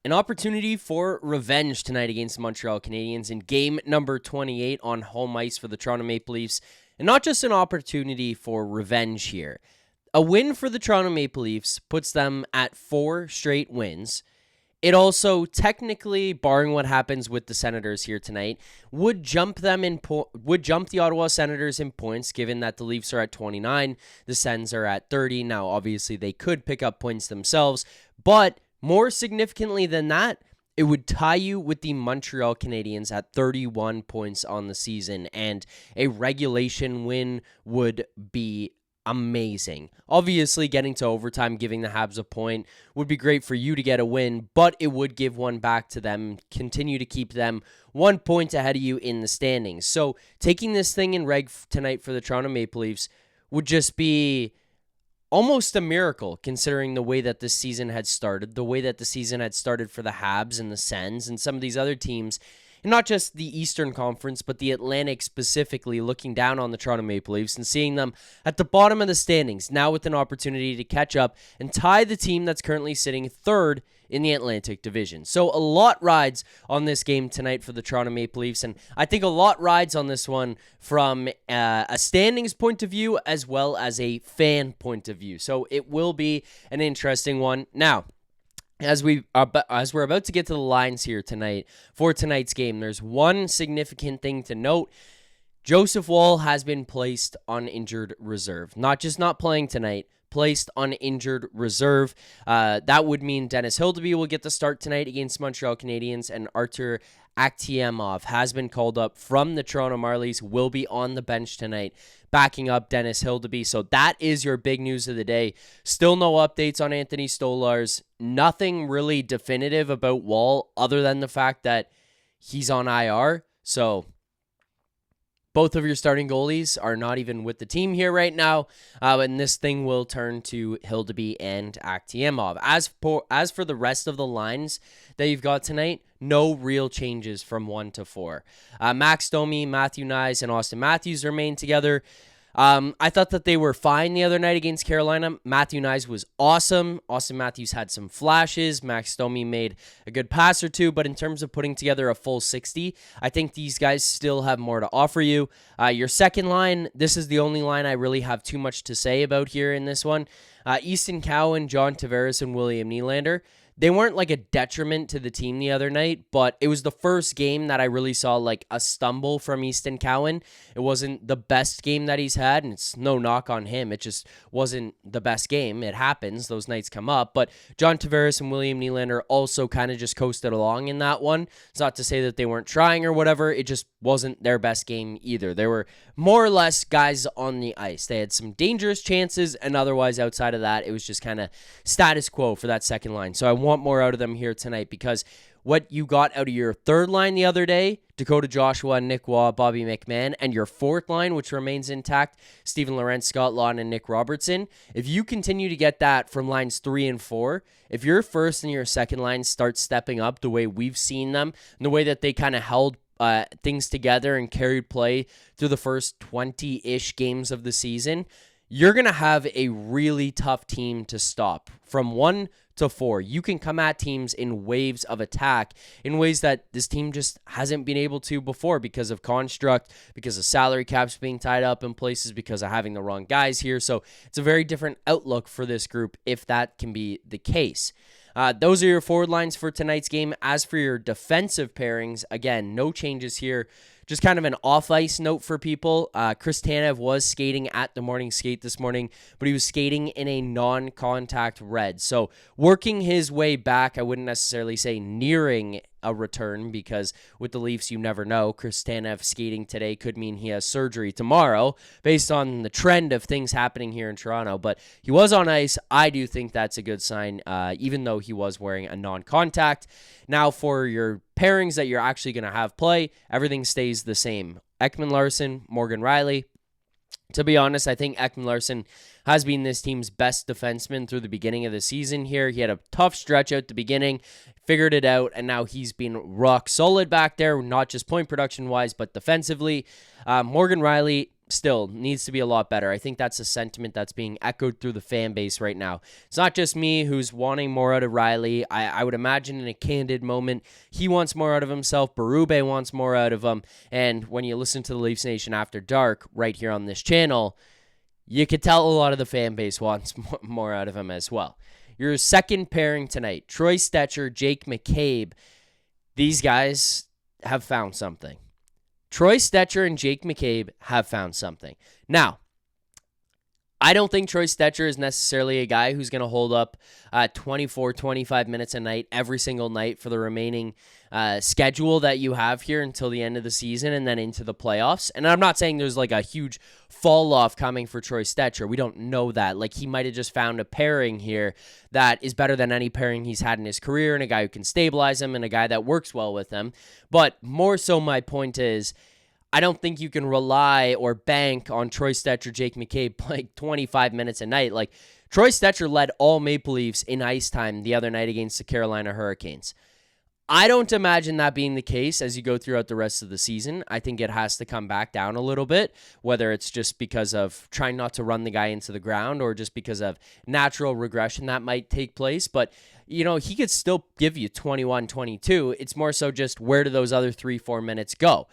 An opportunity for revenge tonight against the Montreal Canadiens in game number 28 on home ice for the Toronto Maple Leafs. And not just an opportunity for revenge here. A win for the Toronto Maple Leafs puts them at 4 straight wins. It also technically, barring what happens with the Senators here tonight, would jump the Ottawa Senators in points, given that the Leafs are at 29, the Sens are at 30. Now, obviously, they could pick up points themselves, but more significantly than that, it would tie you with the Montreal Canadiens at 31 points on the season, and a regulation win would be amazing. Obviously, getting to overtime, giving the Habs a point would be great for you to get a win, but it would give one back to them, continue to keep them 1 point ahead of you in the standings. So taking this thing in reg tonight for the Toronto Maple Leafs would just be almost a miracle, considering the way that this season had started, the way that the season had started for the Habs and the Sens and some of these other teams, and not just the Eastern Conference, but the Atlantic specifically, looking down on the Toronto Maple Leafs and seeing them at the bottom of the standings, now with an opportunity to catch up and tie the team that's currently sitting third in the Atlantic Division. So a lot rides on this game tonight for the Toronto Maple Leafs, and I think a lot rides on this one from a standings point of view as well as a fan point of view. So it will be an interesting one. Now, as we're about to get to the lines here tonight for tonight's game, there's one significant thing to note. Joseph Woll has been placed on injured reserve. Not just not playing tonight, placed on injured reserve. That would mean Dennis Hildeby will get the start tonight against Montreal Canadiens, and Akhtyamov has been called up from the Toronto Marlies, will be on the bench tonight, backing up Dennis Hildeby. So that is your big news of the day. Still no updates on Anthony Stolarz. Nothing really definitive about Woll other than the fact that he's on IR. So both of your starting goalies are not even with the team here right now, and this thing will turn to Hildeby and Akhtyamov. As for the rest of the lines that you've got tonight, no real changes from 1 to 4. Max Domi, Matthew Knies, and Auston Matthews remain together. I thought that they were fine the other night against Carolina. Matthew Knies was awesome. Auston Matthews had some flashes. Max Domi made a good pass or two, but in terms of putting together a full 60, I think these guys still have more to offer you. Your second line, this is the only line I really have too much to say about here in this one. Easton Cowan, John Tavares, and William Nylander. They weren't like a detriment to the team the other night, but it was the first game that I really saw like a stumble from Easton Cowan. It wasn't the best game that he's had, and it's no knock on him. It just wasn't the best game. It happens. Those nights come up. But John Tavares and William Nylander also kind of just coasted along in that one. It's not to say that they weren't trying or whatever. It just wasn't their best game either. They were more or less guys on the ice. They had some dangerous chances, and otherwise outside of that, it was just kind of status quo for that second line. So I want more out of them here tonight, because what you got out of your third line the other day, Dakota Joshua, Nick Waugh, Bobby McMann, and your fourth line, which remains intact, Steven Lorentz, Scott Laughton, and Nick Robertson, if you continue to get that from lines 3 and 4, if your first and your second line start stepping up the way we've seen them, and the way that they kind of held things together and carried play through the first 20-ish games of the season, you're going to have a really tough team to stop. From 1 to 4, you can come at teams in waves of attack in ways that this team just hasn't been able to before, because of construct, because of salary caps being tied up in places, because of having the wrong guys here. So it's a very different outlook for this group if that can be the case. Those are your forward lines for tonight's game. As for your defensive pairings, again, no changes here. Just kind of an off-ice note for people. Chris Tanev was skating at the morning skate this morning, but he was skating in a non-contact red. So working his way back, I wouldn't necessarily say nearing a return, because with the Leafs, you never know. Chris Tanev skating today could mean he has surgery tomorrow, based on the trend of things happening here in Toronto. But he was on ice. I do think that's a good sign, even though he was wearing a non-contact. Now, for your pairings that you're actually going to have play, everything stays the same. Ekman-Larsson, Morgan Rielly. To be honest, I think Ekman-Larsson has been this team's best defenseman through the beginning of the season here. He had a tough stretch out the beginning, figured it out, and now he's been rock solid back there, not just point production-wise, but defensively. Morgan Rielly, still needs to be a lot better. I think that's a sentiment that's being echoed through the fan base right now. It's not just me who's wanting more out of Rielly. I would imagine in a candid moment, he wants more out of himself. Berube wants more out of him. And when you listen to the Leafs Nation After Dark right here on this channel, you could tell a lot of the fan base wants more out of him as well. Your second pairing tonight, Troy Stecher, Jake McCabe. These guys have found something. Troy Stecher and Jake McCabe have found something. Now, I don't think Troy Stecher is necessarily a guy who's going to hold up 24, 25 minutes a night every single night for the remaining schedule that you have here until the end of the season and then into the playoffs. And I'm not saying there's like a huge fall off coming for Troy Stecher. We don't know that. Like, he might have just found a pairing here that is better than any pairing he's had in his career, and a guy who can stabilize him and a guy that works well with him. But more so, my point is, I don't think you can rely or bank on Troy Stecher, Jake McCabe playing 25 minutes a night. Like, Troy Stecher led all Maple Leafs in ice time the other night against the Carolina Hurricanes. I don't imagine that being the case as you go throughout the rest of the season. I think it has to come back down a little bit, whether it's just because of trying not to run the guy into the ground or just because of natural regression that might take place. But, you know, he could still give you 21, 22. It's more so just where do those other 3-4 minutes go?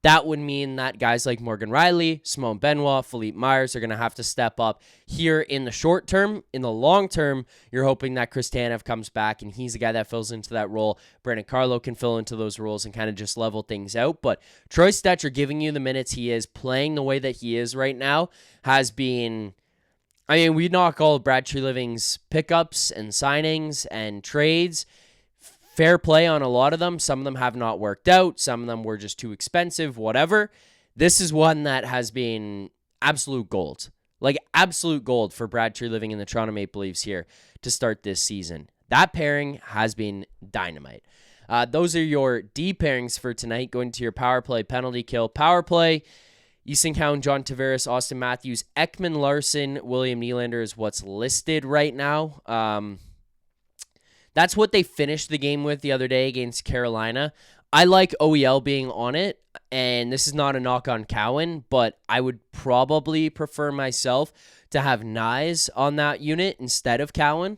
That would mean that guys like Morgan Rielly, Simone Benoit, Philippe Myers are going to have to step up here in the short term. In the long term, you're hoping that Chris Tanev comes back and he's the guy that fills into that role. Brandon Carlo can fill into those roles and kind of just level things out. But Troy Stecher giving you the minutes he is, playing the way that he is right now, has been... I mean, we knock all of Brad Treliving's pickups and signings and trades. Fair play on a lot of them. Some of them have not worked out. Some of them were just too expensive, whatever. This is one that has been absolute gold. Like, absolute gold for Brad Treliving and the Toronto Maple Leafs here to start this season. That pairing has been dynamite. Those are your D pairings for tonight. Going to your power play, penalty kill. Power play, Easton Cowan, John Tavares, Auston Matthews, Ekman-Larsson, William Nylander is what's listed right now. That's what they finished the game with the other day against Carolina. I like OEL being on it, and this is not a knock on Cowan, but I would probably prefer myself to have Knies on that unit instead of Cowan.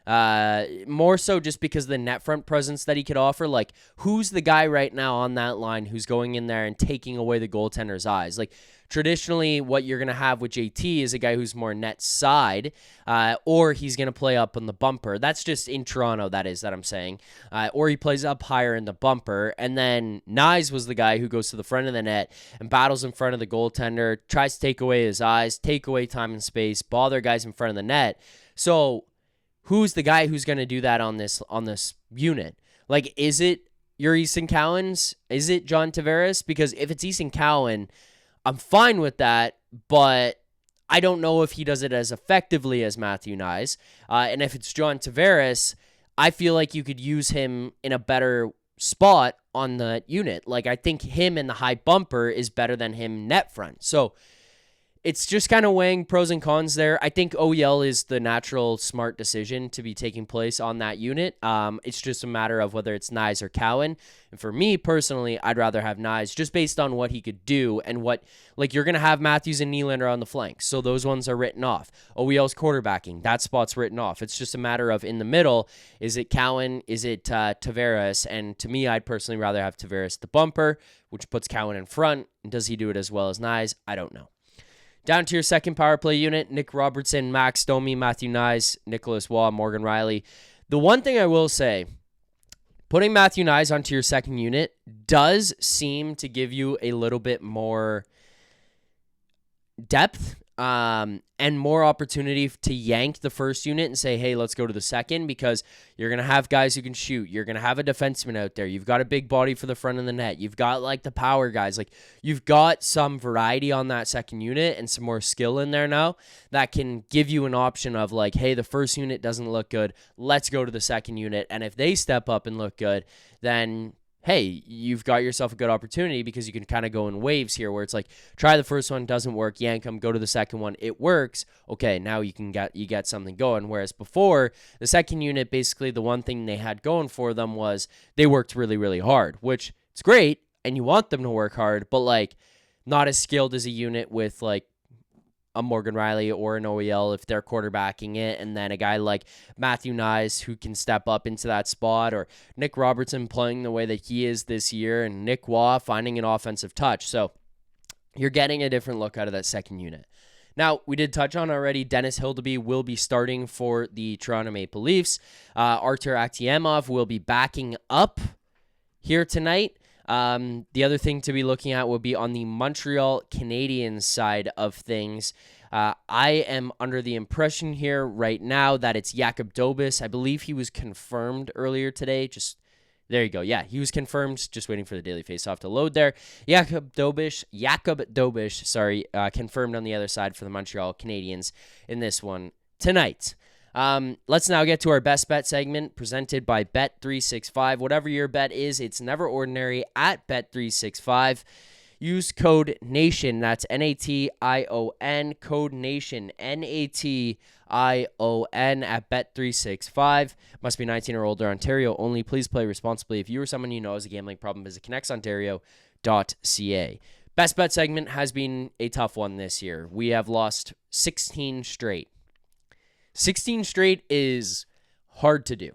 More so just because of the net front presence that he could offer. Like, who's the guy right now on that line who's going in there and taking away the goaltender's eyes? Like, traditionally, what you're going to have with JT is a guy who's more net side, or he's going to play up on the bumper. That's just in Toronto, that I'm saying. Or he plays up higher in the bumper. And then Knies was the guy who goes to the front of the net and battles in front of the goaltender, tries to take away his eyes, take away time and space, bother guys in front of the net. So who's the guy who's going to do that on this unit? Like, is it your Easton Cowans? Is it John Tavares? Because if it's Easton Cowan, I'm fine with that, but I don't know if he does it as effectively as Matthew Knies. And if it's John Tavares, I feel like you could use him in a better spot on the unit. Like, I think him in the high bumper is better than him net front. So it's just kind of weighing pros and cons there. I think OEL is the natural smart decision to be taking place on that unit. It's just a matter of whether it's Knies or Cowan. And for me personally, I'd rather have Knies just based on what he could do and what, like, you're going to have Matthews and Nylander on the flanks. So those ones are written off. OEL's quarterbacking. That spot's written off. It's just a matter of in the middle, is it Cowan? Is it Tavares? And to me, I'd personally rather have Tavares the bumper, which puts Cowan in front. And does he do it as well as Knies? I don't know. Down to your second power play unit, Nick Robertson, Max Domi, Matthew Knies, Nicholas Waugh, Morgan Rielly. The one thing I will say, putting Matthew Knies onto your second unit does seem to give you a little bit more depth and more opportunity to yank the first unit and say, hey, let's go to the second, because you're going to have guys who can shoot. You're going to have a defenseman out there. You've got a big body for the front of the net. You've got like the power guys. Like, you've got some variety on that second unit and some more skill in there now that can give you an option of like, hey, the first unit doesn't look good. Let's go to the second unit. And if they step up and look good, then hey, you've got yourself a good opportunity, because you can kind of go in waves here where it's like, try the first one, doesn't work, yank them, go to the second one, it works. Okay, now you get something going. Whereas before, the second unit, basically the one thing they had going for them was they worked really, really hard, which it's great, and you want them to work hard, but like, not as skilled as a unit with like a Morgan Rielly or an OEL if they're quarterbacking it, and then a guy like Matthew Knies who can step up into that spot, or Nick Robertson playing the way that he is this year, and Nick Waugh finding an offensive touch. So you're getting a different look out of that second unit. Now, we did touch on already, Dennis Hildeby will be starting for the Toronto Maple Leafs. Artur Akhtyamov will be backing up here tonight. The other thing to be looking at will be on the Montreal Canadiens side of things. I am under the impression here right now that it's Jakub Dobeš. I believe he was confirmed earlier today. There you go. Yeah, he was confirmed. Just waiting for the Daily Faceoff to load there. Jakub Dobeš, confirmed on the other side for the Montreal Canadiens in this one tonight. Let's now get to our best bet segment presented by Bet365. Whatever your bet is, it's never ordinary at Bet365. Use code NATION, that's N-A-T-I-O-N, code NATION, N-A-T-I-O-N at Bet365. Must be 19 or older, Ontario only. Please play responsibly. If you or someone you know has a gambling problem, visit connexontario.ca. Best bet segment has been a tough one this year. We have lost 16 straight. 16 straight is hard to do.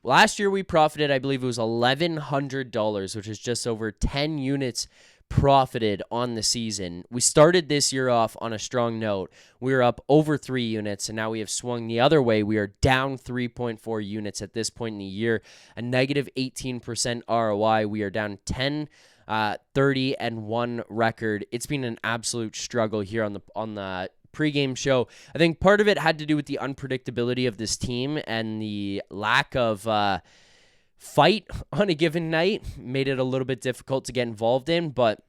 Last year we profited, I believe it was $1,100, which is just over 10 units profited on the season. We started this year off on a strong note. We were up over 3 units, and now we have swung the other way. We are down 3.4 units at this point in the year, a negative 18% ROI. We are down 10, 30, and 1 record. It's been an absolute struggle here on the pregame show. I think part of it had to do with the unpredictability of this team and the lack of fight on a given night made it a little bit difficult to get involved in, but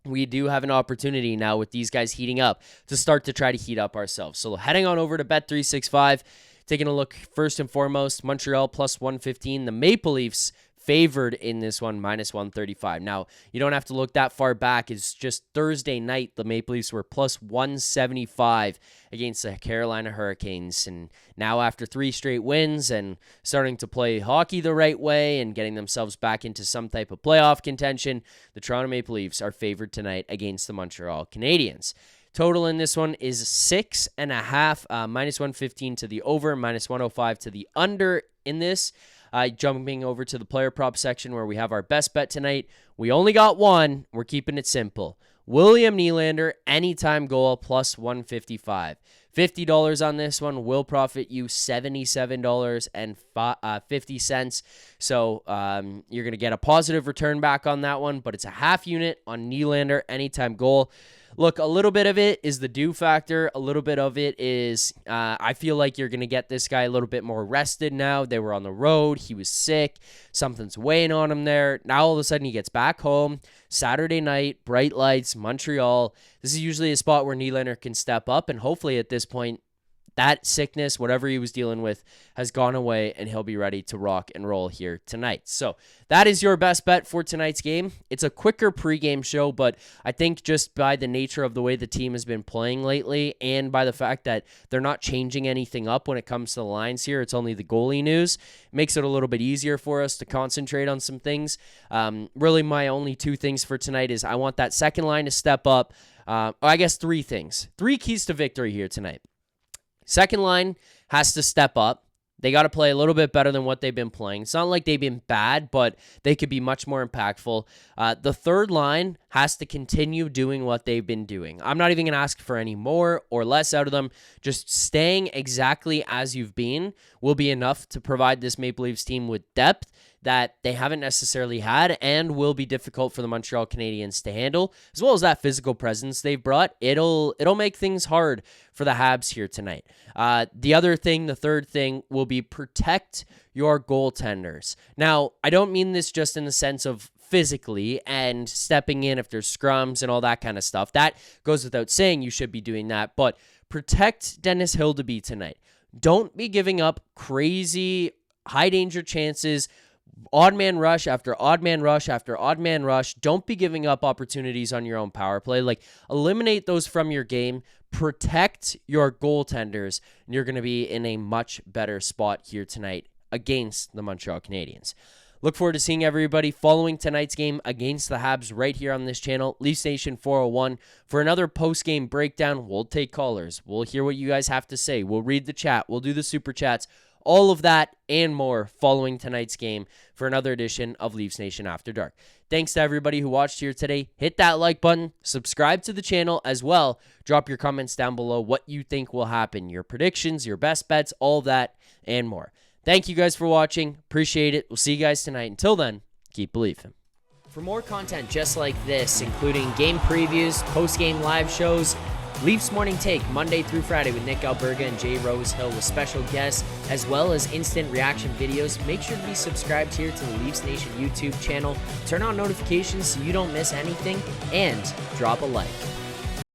we do have an opportunity now with these guys heating up to start to try to heat up ourselves. So heading on over to Bet365, taking a look first and foremost, Montreal plus 115, the Maple Leafs favored in this one, minus 135. Now, you don't have to look that far back. It's just Thursday night, the Maple Leafs were plus 175 against the Carolina Hurricanes. And now after 3 straight wins and starting to play hockey the right way and getting themselves back into some type of playoff contention, the Toronto Maple Leafs are favored tonight against the Montreal Canadiens. Total in this one is 6.5, minus 115 to the over, minus 105 to the under in this. Jumping over to the player prop section where we have our best bet tonight. We only got one. We're keeping it simple. William Nylander, anytime goal, plus 155. $50 on this one will profit you $77.50. So you're going to get a positive return back on that one, but it's a half unit on Nylander, anytime goal. Look, a little bit of it is the do factor. A little bit of it is I feel like you're going to get this guy a little bit more rested now. They were on the road. He was sick. Something's weighing on him there. Now all of a sudden he gets back home. Saturday night, bright lights, Montreal. This is usually a spot where Nylander can step up, and hopefully at this point, that sickness, whatever he was dealing with, has gone away, and he'll be ready to rock and roll here tonight. So that is your best bet for tonight's game. It's a quicker pregame show, but I think just by the nature of the way the team has been playing lately and by the fact that they're not changing anything up when it comes to the lines here, it's only the goalie news, makes it a little bit easier for us to concentrate on some things. Really, my only 2 things for tonight is I want that second line to step up. I guess 3 things. 3 keys to victory here tonight. Second line has to step up. They got to play a little bit better than what they've been playing. It's not like they've been bad, but they could be much more impactful. The third line has to continue doing what they've been doing. I'm not even going to ask for any more or less out of them. Just staying exactly as you've been will be enough to provide this Maple Leafs team with depth that they haven't necessarily had and will be difficult for the Montreal Canadiens to handle, as well as that physical presence they've brought. It'll make things hard for the Habs here tonight. The third thing will be protect your goaltenders. Now, I don't mean this just in the sense of physically and stepping in if there's scrums and all that kind of stuff. That goes without saying, you should be doing that, but protect Dennis Hildeby tonight. Don't be giving up crazy high danger chances, odd man rush after odd man rush after odd man rush. Don't be giving up opportunities on your own power play. Eliminate those from your game. Protect your goaltenders, and you're going to be in a much better spot here tonight against the Montreal Canadiens. Look forward to seeing everybody following tonight's game against the Habs right here on this channel, Leafs Nation 401, for another post-game breakdown. We'll take callers. We'll hear what you guys have to say. We'll read the chat. We'll do the super chats. All of that and more following tonight's game for another edition of Leafs Nation After Dark. Thanks to everybody who watched here today. Hit that like button. Subscribe to the channel as well. Drop your comments down below what you think will happen. Your predictions, your best bets, all that and more. Thank you guys for watching. Appreciate it. We'll see you guys tonight. Until then, keep believing. For more content just like this, including game previews, post-game live shows, Leafs Morning Take, Monday through Friday with Nick Alberga and Jay Rosehill with special guests, as well as instant reaction videos. Make sure to be subscribed here to the Leafs Nation YouTube channel. Turn on notifications so you don't miss anything, and drop a like.